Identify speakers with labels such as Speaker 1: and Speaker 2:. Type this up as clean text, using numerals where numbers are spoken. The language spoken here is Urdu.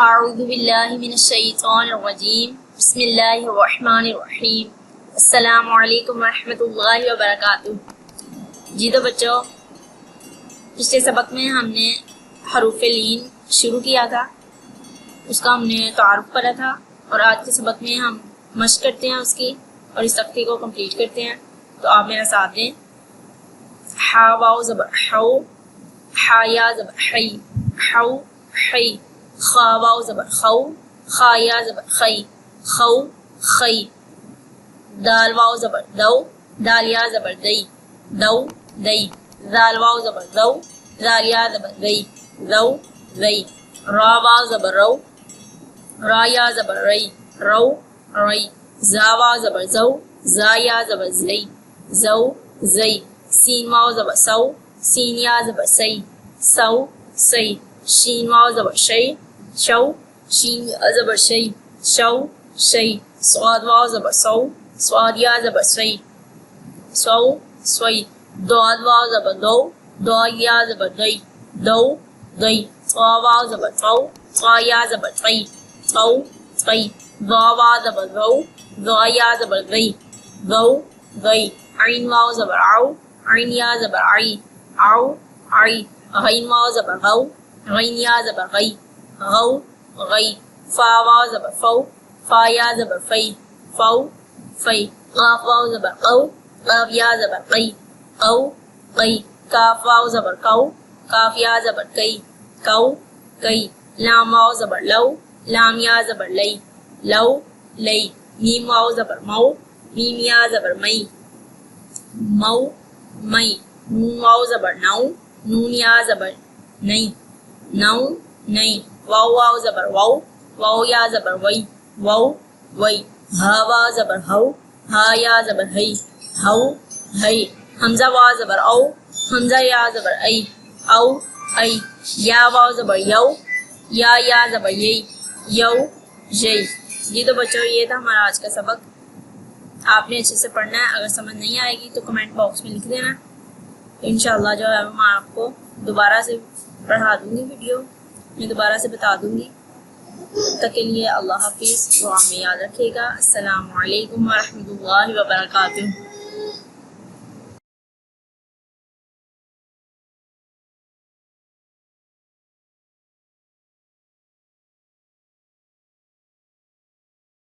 Speaker 1: اعوذ باللہ من الشیطان الرجیم بسم اللہ الرحمن الرحیم السلام علیکم ورحمۃ اللہ وبرکاتہ۔ جی تو بچوں، پچھلے سبق میں ہم نے حروف لین شروع کیا تھا، اس کا ہم نے تعارف کرا تھا، اور آج کے سبق میں ہم مشق کرتے ہیں اس کی اور اس تختی کو کمپلیٹ کرتے ہیں۔ تو آپ میرا ساتھ دیں۔ حا واو زبر حو، حا یا زبر حی، حو حی۔ خا واو زبر خو، خا یا زبر خی، خو خی۔ دال واو زبر دو، دال یا زبر دئی، دو دئی۔ ذال واو زبر دو، ذال یا زبر دئی، دو دئی۔ را واو زبر رو، را یا زبر رئی، رو رئی۔ زا واو زبر زو، زا یا زبر زئی، زو زئی۔ سین واو زبر سو، سین یا زبر سی، سو سی۔ شین واو زبر شی، شو، شین یا زبر شی، شو شی۔ صاد واو زبر سو، صاد یا زبر سوی، سو سوی۔ داد واو زبر دو، دو یا زبر دئی، دو دئی۔ طا واو زبر طو، طا یا زبر طی، طو طی۔ ضا واو زبر ذو، ذا یا زبر ذی، ذو ذی۔ عین واو زبر عو، عین یا زبر عی، عو عی۔ غین واو زبر غو، غین یا زبر غی، غو غی۔ فا واو زبر فو، فا یا زبر فی، فو فی۔ قاف واو زبر قو، قاف یا زبر قی، قو قی۔ کاف واو زبر کو، کاف یا زبر کئی، کو کئی۔ لام واو زبر لو، لام یا زبر لئی، لو لئی۔ میم واو زبر مو، میم یا زبر مئی، مو مئی۔ نون واو زبر نو، نون یا زبر نئی، نو نئی۔ واو واو زبر وو، واو یا زبر وئی، وو وئی۔ ہا واو زبر ہو، ہا یا زبر ہئی، ہو ہئی۔ حمزہ واو زبر او، حمزہ یا زبر ای، او ای۔ یا واو زبر یو، یا زبر یئی، یو یئی۔ جی تو بچوں، یہ تھا ہمارا آج کا سبق۔ آپ نے اچھے سے پڑھنا ہے، اگر سمجھ نہیں آئے گی تو کمنٹ باکس میں لکھ دینا، انشاءاللہ جو ہے میں آپ کو دوبارہ سے پڑھا دوں گی، ویڈیو میں دوبارہ سے بتا دوں گی۔ تب کے لیے اللہ حافظ، دعا میں یاد رکھیے گا۔ السلام علیکم ورحمۃ اللہ وبرکاتہ۔